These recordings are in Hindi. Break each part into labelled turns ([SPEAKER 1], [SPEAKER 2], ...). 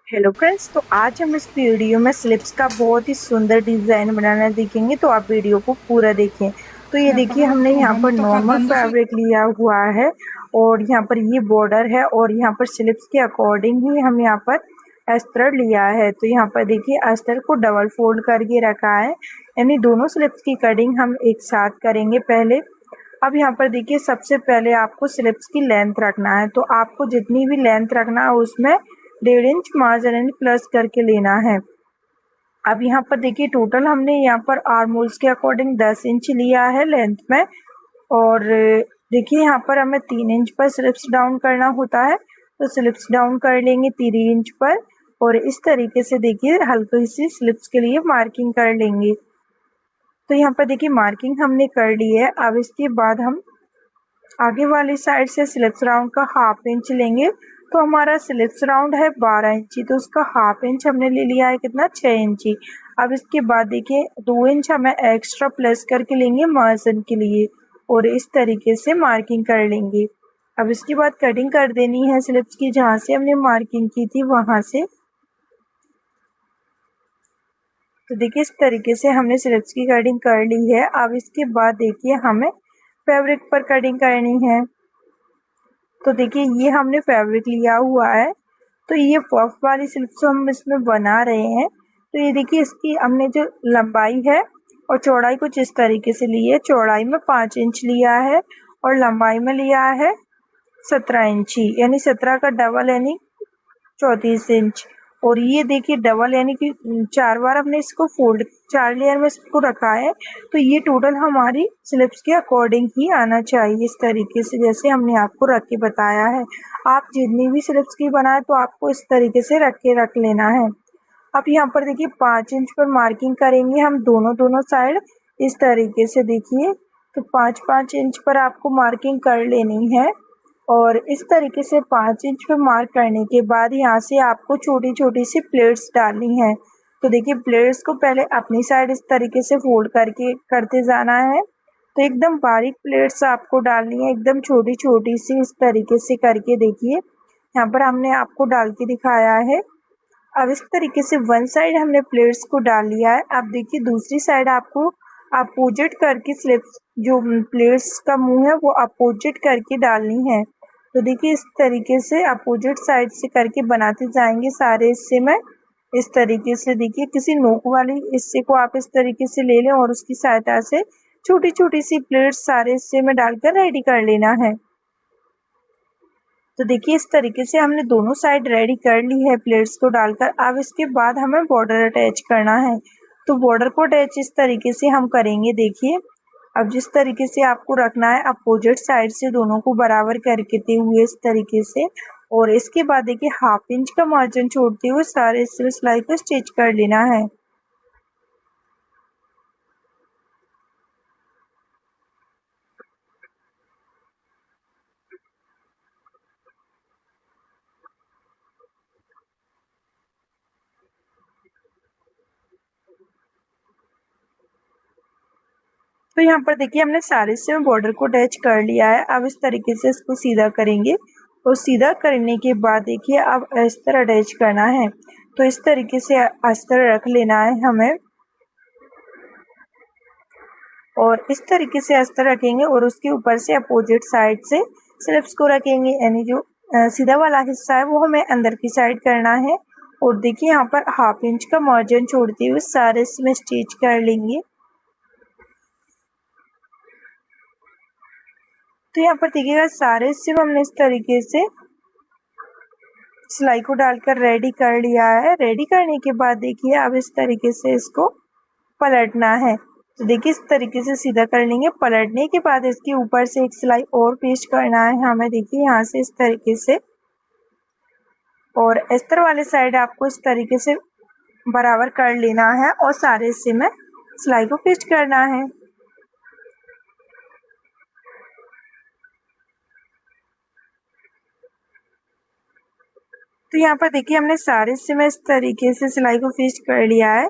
[SPEAKER 1] हेलो फ्रेंड्स, तो आज हम इस वीडियो में स्लिप्स का बहुत ही सुंदर डिज़ाइन बनाना देखेंगे। तो आप वीडियो को पूरा देखें। तो ये देखिए, हमने यहाँ पर नॉर्मल फैब्रिक लिया हुआ है और यहाँ पर ये बॉर्डर है और यहाँ पर स्लिप्स के अकॉर्डिंग ही हम यहाँ पर अस्तर लिया है। तो यहाँ पर देखिए, अस्तर को डबल फोल्ड करके रखा है, यानी दोनों स्लिप्स की कटिंग हम एक साथ करेंगे पहले। अब यहाँ पर देखिए, सबसे पहले आपको स्लिप्स की लेंथ रखना है। तो आपको जितनी भी लेंथ रखना है उसमें 1.5 इंच मार्जिन यानी प्लस करके लेना है। अब यहाँ पर देखिए, टोटल हमने यहाँ पर आर्म होल्स के अकॉर्डिंग 10 इंच लिया है लेंथ में। और देखिए, यहाँ पर हमें 3 इंच पर स्लिप्स डाउन करना होता है, तो स्लिप्स डाउन कर लेंगे 3 इंच पर। और इस तरीके से देखिए, हल्की सी स्लिप्स के लिए मार्किंग कर लेंगे। तो यहाँ पर देखिए, मार्किंग हमने कर ली है। अब इसके बाद हम आगे वाली साइड से स्लिप्स राउंड का ½ इंच लेंगे। तो हमारा स्लिप्स राउंड है 12 इंची, तो उसका ½ इंच हमने ले लिया है कितना, 6 इंची। अब इसके बाद देखिए, 2 इंच हमें एक्स्ट्रा प्लस करके लेंगे मार्जिन के लिए और इस तरीके से मार्किंग कर लेंगे। अब इसके बाद कटिंग कर देनी है स्लिप्स की, जहाँ से हमने मार्किंग की थी वहाँ से। तो देखिए, इस तरीके से हमने स्लिप्स की कटिंग कर ली है। अब इसके बाद देखिए, हमें फैब्रिक पर कटिंग करनी है। तो देखिए, ये हमने फैब्रिक लिया हुआ है, तो ये पफ वाली स्लिप्स हम इसमें बना रहे हैं। तो ये देखिए, इसकी हमने जो लंबाई है और चौड़ाई कुछ इस तरीके से ली है। चौड़ाई में 5 इंच लिया है और लंबाई में लिया है 17 इंची, यानी 17 का डबल यानी 34 इंच। और ये देखिए, डबल यानी कि 4 बार हमने इसको फोल्ड, 4 लेयर में इसको रखा है। तो ये टोटल हमारी स्लिप्स के अकॉर्डिंग ही आना चाहिए, इस तरीके से जैसे हमने आपको रख के बताया है। आप जितनी भी स्लिप्स की बनाए तो आपको इस तरीके से रख के रख लेना है। अब यहाँ पर देखिए, 5 इंच पर मार्किंग करेंगे हम दोनों साइड, इस तरीके से देखिए। तो 5-5 इंच पर आपको मार्किंग कर लेनी है। और इस तरीके से 5 इंच पे मार्क करने के बाद यहाँ से आपको छोटी छोटी सी प्लेट्स डालनी है। तो देखिए, प्लेट्स को पहले अपनी साइड इस तरीके से फोल्ड करके करते जाना है। तो एकदम बारीक प्लेट्स आपको डालनी है, एकदम छोटी छोटी सी, इस तरीके से करके देखिए। यहाँ पर हमने आपको डाल के दिखाया है। अब इस तरीके से वन साइड हमने प्लेट्स को डाल लिया है। अब देखिए, दूसरी साइड आपको अपोजिट करके स्लिप्स, जो प्लेट्स का मुंह है वो अपोजिट करके डालनी है। तो देखिए, इस तरीके से अपोजिट साइड से करके बनाते जाएंगे सारे हिस्से में। इस तरीके से देखिए, किसी नोक वाली हिस्से को आप इस तरीके से ले लें और उसकी सहायता से छोटी छोटी सी प्लेट्स सारे हिस्से में डालकर रेडी कर लेना है। तो देखिए, इस तरीके से हमने दोनों साइड रेडी कर ली है प्लेट्स को डालकर। अब इसके बाद हमें बॉर्डर अटैच करना है। तो बॉर्डर को अटैच इस तरीके से हम करेंगे देखिए। अब जिस तरीके से आपको रखना है, अपोजिट साइड से दोनों को बराबर करते हुए इस तरीके से। और इसके बाद देखिए, ½ इंच का मार्जिन छोड़ते हुए सारे सिलाई को स्टिच कर लेना है। तो यहाँ पर देखिए, हमने सारे से बॉर्डर को अटैच कर लिया है। अब इस तरीके से इसको सीधा करेंगे और सीधा करने के बाद देखिए, अब अस्तर अटैच करना है। तो इस तरीके से अस्तर रख लेना है हमें और इस तरीके से अस्तर रखेंगे और उसके ऊपर से अपोजिट साइड से स्लिप्स को रखेंगे, यानी जो सीधा वाला हिस्सा है वो हमें अंदर की साइड करना है। और देखिए, यहाँ पर ½ इंच का मार्जिन छोड़ते हुए सारे इसमें स्टिच कर लेंगे। तो यहाँ पर देखिएगा, सारे हिस्से में हमने इस तरीके से सिलाई को डालकर रेडी कर लिया है। रेडी करने के बाद देखिए, अब इस तरीके से इसको पलटना है। तो देखिए, इस तरीके से सीधा कर लेंगे। पलटने के बाद इसके ऊपर से एक सिलाई और पेस्ट करना है हमें, देखिए यहाँ से इस तरीके से। और अस्तर वाले साइड आपको इस तरीके से बराबर कर लेना है और सारे हिस्से में सिलाई को पेस्ट करना है। तो यहाँ पर देखिए, हमने सारे हिस्से में इस तरीके से सिलाई को पेस्ट कर लिया है।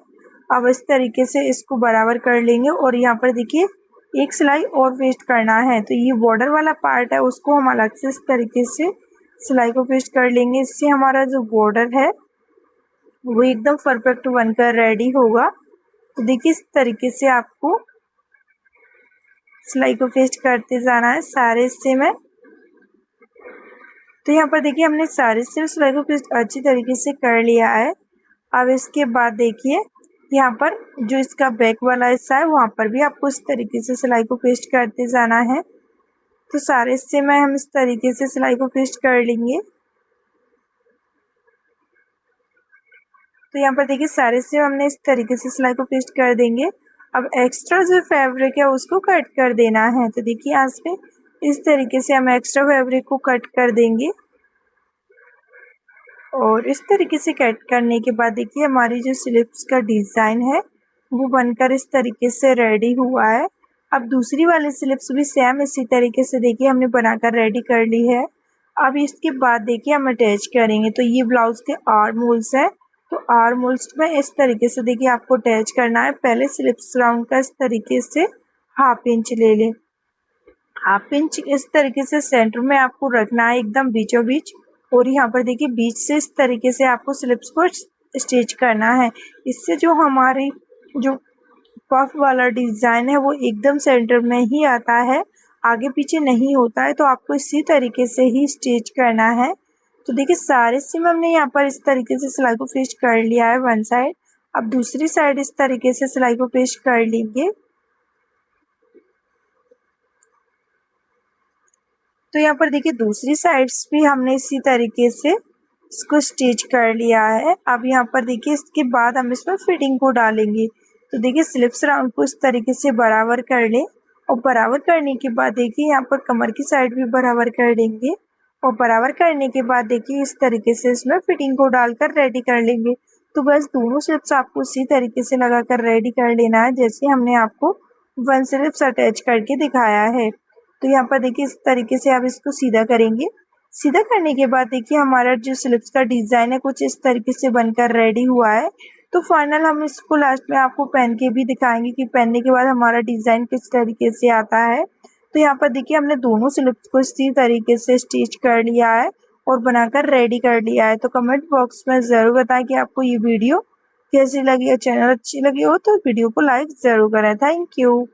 [SPEAKER 1] अब इस तरीके से इसको बराबर कर लेंगे और यहाँ पर देखिए, एक सिलाई और पेस्ट करना है। तो ये बॉर्डर वाला पार्ट है, उसको हम अलग से इस तरीके से सिलाई को पेस्ट कर लेंगे। इससे हमारा जो बॉर्डर है वो एकदम परफेक्ट बनकर रेडी होगा। तो देखिए इस तरीके से आपको सिलाई को पेस्ट करते जाना है सारे हिस्से में। तो यहाँ पर देखिए हमने सारे हिस्से में सिलाई को पेस्ट अच्छी तरीके से कर लिया है। अब इसके बाद देखिए यहाँ पर जो इसका बैक वाला हिस्सा है वहाँ पर भी आपको इस तरीके से सिलाई को पेस्ट करते जाना है। तो सारे हिस्से में हम इस तरीके से सिलाई को पेस्ट कर लेंगे। तो यहाँ पर देखिए सारे हिस्से हमने इस तरीके से सिलाई को पेस्ट कर देंगे। अब एक्स्ट्रा जो फैब्रिक है उसको कट कर देना है। तो देखिए यहाँ पे इस तरीके से हम एक्स्ट्रा फैब्रिक को कट कर देंगे और इस तरीके से कट करने के बाद देखिए हमारी जो स्लिप्स का डिज़ाइन है वो बनकर इस तरीके से रेडी हुआ है। अब दूसरी वाली स्लिप्स भी सेम इसी तरीके से देखिए हमने बनाकर रेडी कर ली है। अब इसके बाद देखिए हम अटैच करेंगे। तो ये ब्लाउज़ के आर्म होल्स है। तो आर्म होल्स में इस तरीके से देखिए आपको अटैच करना है। पहले स्लिप्स राउंड का इस तरीके से हाफ इंच ले लें। हाफ इंच इस तरीके से सेंटर में आपको रखना है एकदम बीचों बीच। और यहाँ पर देखिए बीच से इस तरीके से आपको स्लिप्स को स्टिच करना है। इससे जो हमारी जो पफ वाला डिज़ाइन है वो एकदम सेंटर में ही आता है, आगे पीछे नहीं होता है। तो आपको इसी तरीके से ही स्टिच करना है। तो देखिए सारे सिम हमने यहाँ पर इस तरीके से सिलाई को पेस्ट कर लिया है वन साइड। अब दूसरी साइड इस तरीके से सिलाई को पेस्ट कर लेंगे। तो यहाँ पर देखिए दूसरी साइड्स भी हमने इसी तरीके से इसको स्टिच कर लिया है। अब यहाँ पर देखिए इसके बाद हम इसमें फिटिंग को डालेंगे। तो देखिए स्लिप्स राउंड को इस तरीके से बराबर कर लें और बराबर करने के बाद देखिए यहाँ पर कमर की साइड भी बराबर कर देंगे और बराबर करने के बाद देखिए इस तरीके से इसमें फिटिंग को डालकर रेडी कर लेंगे। तो बस दोनों स्लिप्स आपको इसी तरीके से लगाकर रेडी कर लेना है जैसे हमने आपको वन स्लिप्स अटैच करके दिखाया है। तो यहाँ पर देखिए इस तरीके से आप इसको सीधा करेंगे। सीधा करने के बाद देखिए हमारा जो स्लिप्स का डिज़ाइन है कुछ इस तरीके से बनकर रेडी हुआ है। तो फाइनल हम इसको लास्ट में आपको पहन के भी दिखाएंगे कि पहनने के बाद हमारा डिज़ाइन किस तरीके से आता है। तो यहाँ पर देखिए हमने दोनों स्लिप्स को इसी तरीके से स्टिच कर लिया है और बनाकर रेडी कर लिया है। तो कमेंट बॉक्स में ज़रूर बताएं कि आपको ये वीडियो कैसी लगी और चैनल अच्छी लगी हो तो वीडियो को लाइक ज़रूर करें। Thank you.